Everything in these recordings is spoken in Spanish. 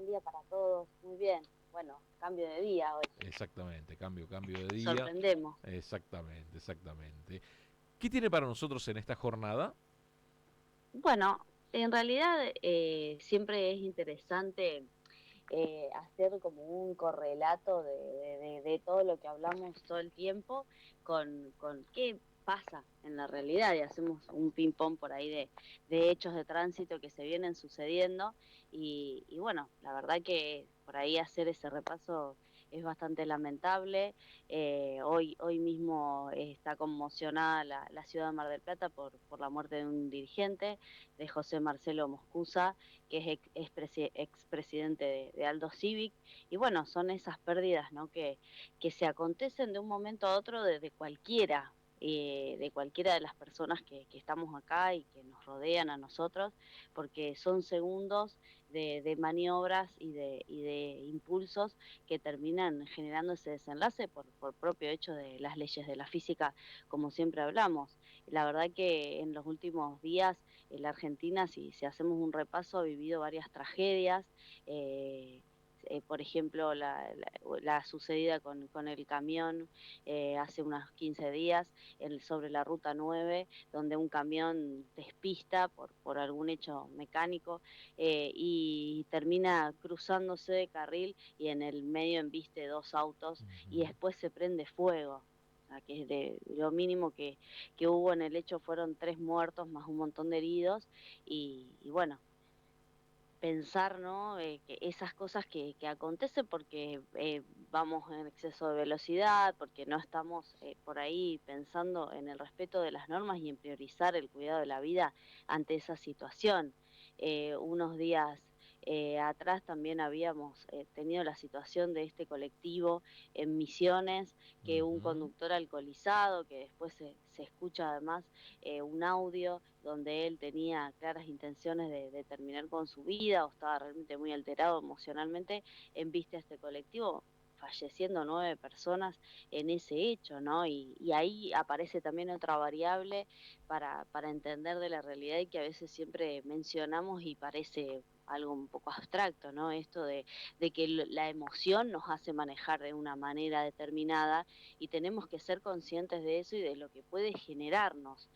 buen día para todos. Muy bien. Bueno, cambio de día hoy. Exactamente, cambio de día. Sorprendemos. Exactamente, exactamente. ¿Qué tiene para nosotros en esta jornada? Bueno, en realidad siempre es interesante hacer como un correlato de todo lo que hablamos todo el tiempo con qué pasa en la realidad y hacemos un ping-pong por ahí de hechos de tránsito que se vienen sucediendo y bueno, la verdad que por ahí hacer ese repaso es bastante lamentable. Hoy mismo está conmocionada la ciudad de Mar del Plata por la muerte de un dirigente, de José Marcelo Moscusa, que es expresidente de Aldo Civic, y bueno, son esas pérdidas, ¿no? Que se acontecen de un momento a otro de cualquiera de las personas que estamos acá y que nos rodean a nosotros, porque son segundos de maniobras y de impulsos que terminan generando ese desenlace por propio hecho de las leyes de la física, como siempre hablamos. La verdad que en los últimos días la Argentina, si hacemos un repaso, ha vivido varias tragedias. eh, por ejemplo, la sucedida con el camión hace unos 15 días sobre la ruta 9, donde un camión despista por algún hecho mecánico y termina cruzándose de carril y en el medio embiste dos autos y Ujú. después se prende fuego. O sea, que es de lo mínimo que hubo en el hecho fueron 3 muertos más un montón de heridos y bueno, pensar, ¿no? Que esas cosas que acontecen porque vamos en exceso de velocidad, porque no estamos por ahí pensando en el respeto de las normas y en priorizar el cuidado de la vida ante esa situación. Unos días atrás también habíamos tenido la situación de este colectivo en Misiones, que un Ujú. conductor alcoholizado, que después se escucha además un audio donde él tenía claras intenciones de terminar con su vida o estaba realmente muy alterado emocionalmente, en vista a este colectivo, falleciendo 9 personas en ese hecho, ¿no? Y ahí aparece también otra variable para entender de la realidad y que a veces siempre mencionamos y parece algo un poco abstracto, ¿no? Esto de que la emoción nos hace manejar de una manera determinada y tenemos que ser conscientes de eso y de lo que puede generarnos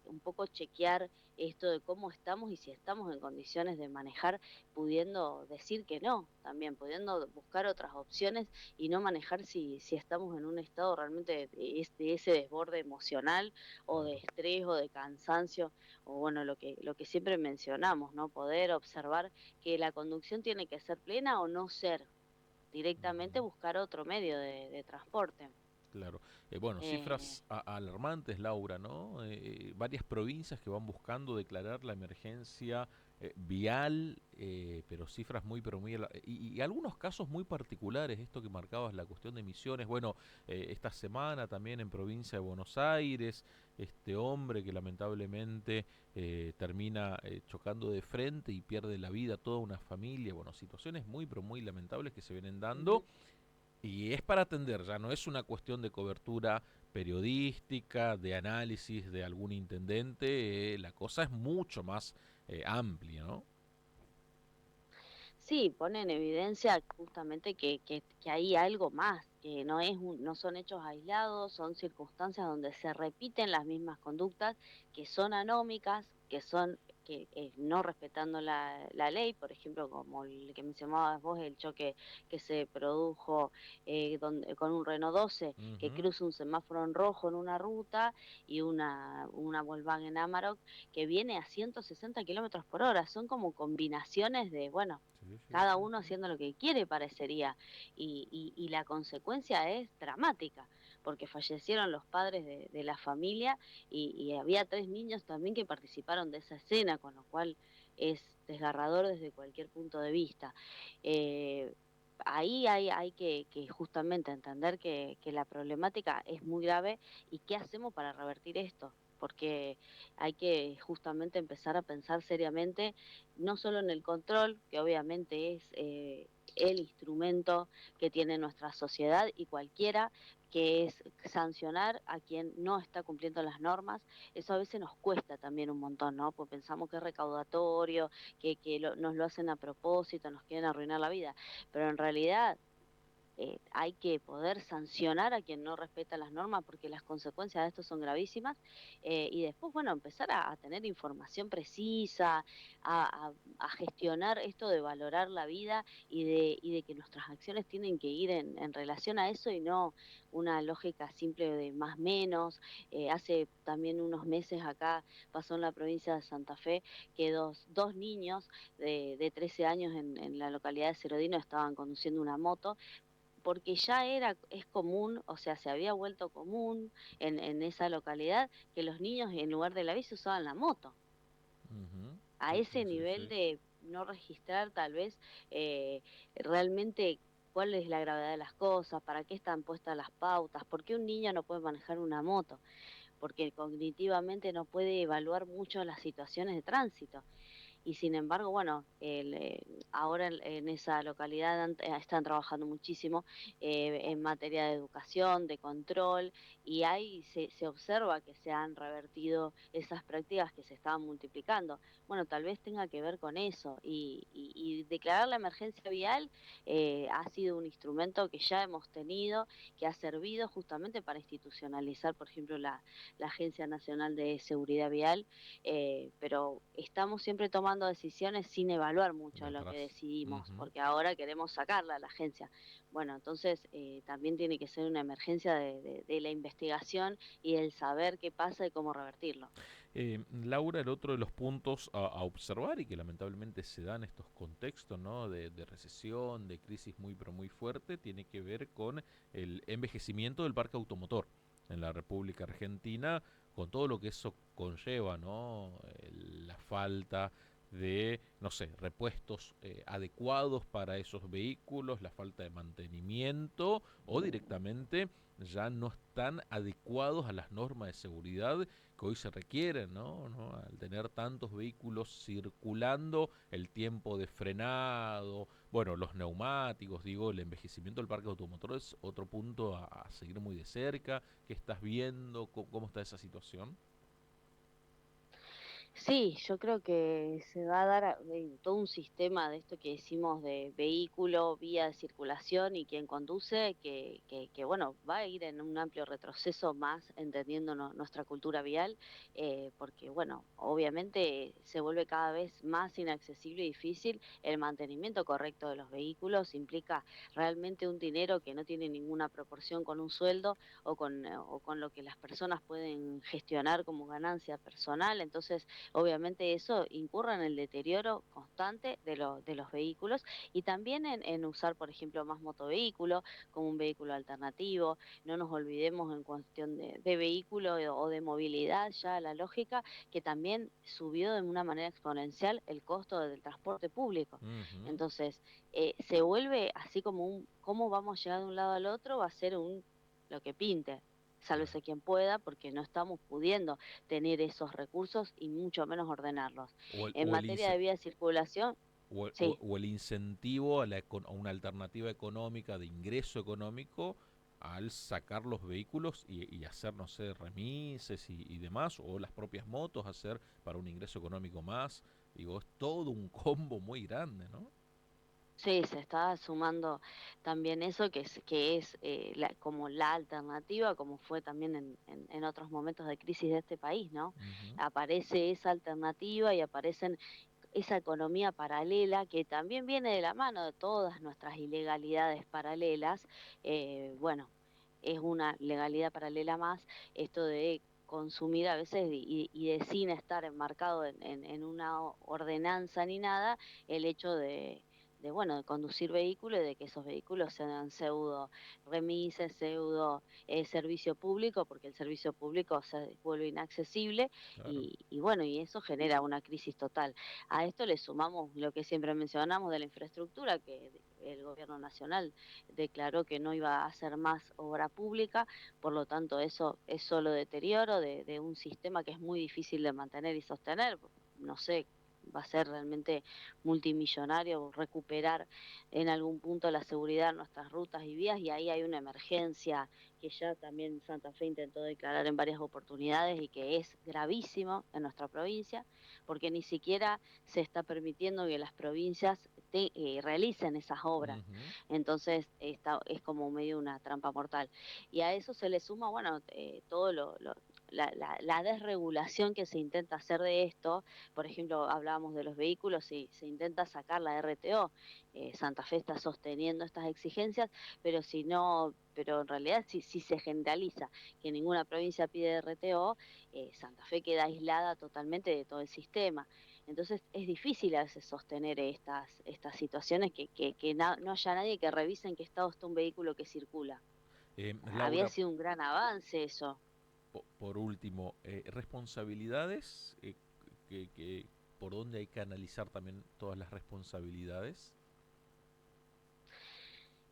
un poco chequear esto de cómo estamos y si estamos en condiciones de manejar, pudiendo decir que no, también pudiendo buscar otras opciones y no manejar si estamos en un estado realmente de ese desborde emocional o de Claro. estrés o de cansancio, o bueno, lo que siempre mencionamos, ¿no? Poder observar que la conducción tiene que ser plena o no ser, directamente Ujú. buscar otro medio de transporte. Claro. Bueno, Eh, cifras alarmantes, Laura, ¿no? Varias provincias que van buscando declarar la emergencia vial, pero cifras muy, pero muy... y algunos casos muy particulares, esto que marcabas, la cuestión de emisiones. Bueno, esta semana también en provincia de Buenos Aires, este hombre que lamentablemente termina chocando de frente y pierde la vida toda una familia. Bueno, situaciones muy, pero muy lamentables que se vienen dando. Ujú. Y es para atender, ya no es una cuestión de cobertura periodística, de análisis de algún intendente, la cosa es mucho más amplia, ¿no? Sí, pone en evidencia justamente que hay algo más, que no son hechos aislados, son circunstancias donde se repiten las mismas conductas, que son anómicas, que son que no respetando la ley, por ejemplo, como el que mencionabas vos, el choque que se produjo con un Renault 12 que Ujú. cruza un semáforo en rojo en una ruta y una Volkswagen Amarok que viene a 160 kilómetros por hora. Son como combinaciones de, bueno, Sí, sí, cada sí, uno sí. haciendo lo que quiere parecería, y la consecuencia es dramática, porque fallecieron los padres de la familia y había 3 niños también que participaron de esa escena, con lo cual es desgarrador desde cualquier punto de vista. Eh, Ahí hay que justamente entender que la problemática es muy grave y qué hacemos para revertir esto, porque hay que justamente empezar a pensar seriamente no solo en el control, que obviamente el instrumento que tiene nuestra sociedad y cualquiera, que es sancionar a quien no está cumpliendo las normas. Eso a veces nos cuesta también un montón, ¿no? Pues pensamos que es recaudatorio, nos lo hacen a propósito, nos quieren arruinar la vida, pero en realidad hay que poder sancionar a quien no respeta las normas porque las consecuencias de esto son gravísimas, y después, bueno, empezar a tener información precisa, a gestionar esto de valorar la vida y de que nuestras acciones tienen que ir en relación a eso y no una lógica simple de más menos. Hace también unos meses acá pasó en la provincia de Santa Fe que dos niños de 13 años en la localidad de Cerodino estaban conduciendo una moto porque ya es común, o sea, se había vuelto común en esa localidad que los niños en lugar de la bici usaban la moto. Ujú. A Sí, ese sí, sí, nivel sí. de no registrar tal vez realmente cuál es la gravedad de las cosas, para qué están puestas las pautas, por qué un niño no puede manejar una moto, porque cognitivamente no puede evaluar mucho las situaciones de tránsito. Y sin embargo, bueno, ahora en esa localidad están trabajando muchísimo en materia de educación, de control, y ahí se observa que se han revertido esas prácticas que se estaban multiplicando. Bueno, tal vez tenga que ver con eso, y declarar la emergencia vial ha sido un instrumento que ya hemos tenido, que ha servido justamente para institucionalizar, por ejemplo, la Agencia Nacional de Seguridad Vial, pero estamos siempre tomando decisiones sin evaluar mucho De de lo que atrás. decidimos, Ujú. porque ahora queremos sacarla a la agencia. Bueno, entonces también tiene que ser una emergencia de la investigación y el saber qué pasa y cómo revertirlo. Laura, el otro de los puntos a observar y que lamentablemente se dan estos contextos, ¿no? De recesión, de crisis muy pero muy fuerte, tiene que ver con el envejecimiento del parque automotor en la República Argentina, con todo lo que eso conlleva, ¿no? La falta de, no sé, repuestos adecuados para esos vehículos, la falta de mantenimiento o directamente ya no están adecuados a las normas de seguridad que hoy se requieren, ¿no? ¿No? Al tener tantos vehículos circulando, el tiempo de frenado, bueno, los neumáticos, digo, el envejecimiento del parque automotor es otro punto a seguir muy de cerca. ¿Qué estás viendo? ¿Cómo está esa situación? Sí, yo creo que se va a dar todo un sistema de esto que decimos de vehículo, vía de circulación y quien conduce, bueno, va a ir en un amplio retroceso más entendiendo nuestra cultura vial, porque bueno, obviamente se vuelve cada vez más inaccesible y difícil el mantenimiento correcto de los vehículos, implica realmente un dinero que no tiene ninguna proporción con un sueldo o con lo que las personas pueden gestionar como ganancia personal, entonces obviamente eso incurre en el deterioro constante de los vehículos y también en usar, por ejemplo, más motovehículos como un vehículo alternativo. No nos olvidemos en cuestión de vehículo o de movilidad, ya la lógica, que también subió de una manera exponencial el costo del transporte público. Ujú. Entonces, se vuelve así como cómo vamos a llegar de un lado al otro, va a ser lo que pinte. Claro. Sálvese quien pueda, porque no estamos pudiendo tener esos recursos y mucho menos ordenarlos. O el, En o el materia de vía de circulación, sí, o el incentivo a, a una alternativa económica de ingreso económico al sacar los vehículos y hacer, no sé, remises y demás, o las propias motos hacer para un ingreso económico más. Digo, es todo un combo muy grande, ¿no? sí, se está sumando también eso que es como la alternativa, como fue también en otros momentos de crisis de este país, ¿no? Ujú. Aparece esa alternativa y aparecen esa economía paralela que también viene de la mano de todas nuestras ilegalidades paralelas. Bueno, es una legalidad paralela más, esto de consumir a veces y de sin estar enmarcado en una ordenanza ni nada, el hecho bueno, de conducir vehículos y de que esos vehículos sean pseudo remises, pseudo servicio público, porque el servicio público se vuelve inaccesible Claro. y bueno, y eso genera una crisis total. A esto le sumamos lo que siempre mencionamos de la infraestructura, que el gobierno nacional declaró que no iba a hacer más obra pública, por lo tanto eso es solo deterioro de un sistema que es muy difícil de mantener y sostener. No sé, va a ser realmente multimillonario recuperar en algún punto la seguridad en nuestras rutas y vías, y ahí hay una emergencia que ya también Santa Fe intentó declarar en varias oportunidades y que es gravísimo en nuestra provincia, porque ni siquiera se está permitiendo que las provincias realicen esas obras. Ujú. Entonces, es como medio una trampa mortal. Y a eso se le suma, bueno, todo la desregulación que se intenta hacer de esto. Por ejemplo, hablábamos de los vehículos y se intenta sacar la RTO. Santa Fe está sosteniendo estas exigencias, pero si no, pero en realidad si se generaliza que ninguna provincia pide RTO, Santa Fe queda aislada totalmente de todo el sistema. Entonces es difícil a veces sostener estas situaciones no haya nadie que revise en qué estado está un vehículo que circula. Había Laura, sido un gran avance eso. por último, responsabilidades, por dónde hay que analizar también todas las responsabilidades.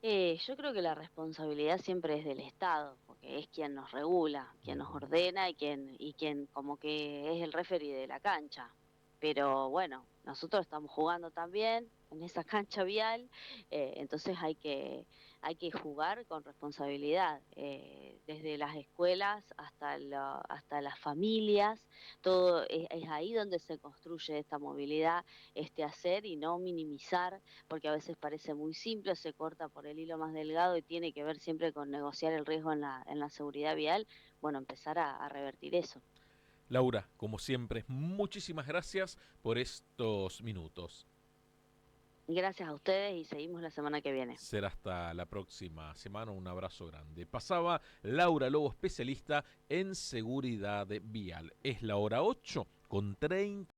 Yo creo que la responsabilidad siempre es del Estado, porque es quien nos regula, quien nos Ujú. ordena y quien como que es el referee de la cancha. Pero bueno, nosotros estamos jugando también en esa cancha vial, entonces hay que jugar con responsabilidad, desde las escuelas hasta las familias, todo es ahí donde se construye esta movilidad, este hacer y no minimizar porque a veces parece muy simple, se corta por el hilo más delgado y tiene que ver siempre con negociar el riesgo en la seguridad vial, bueno, empezar a revertir eso. Laura, como siempre, muchísimas gracias por estos minutos. Gracias a ustedes y seguimos la semana que viene. Será hasta la próxima semana. Un abrazo grande. Pasaba Laura Lobo, especialista en seguridad vial. Es la hora 8 con 30.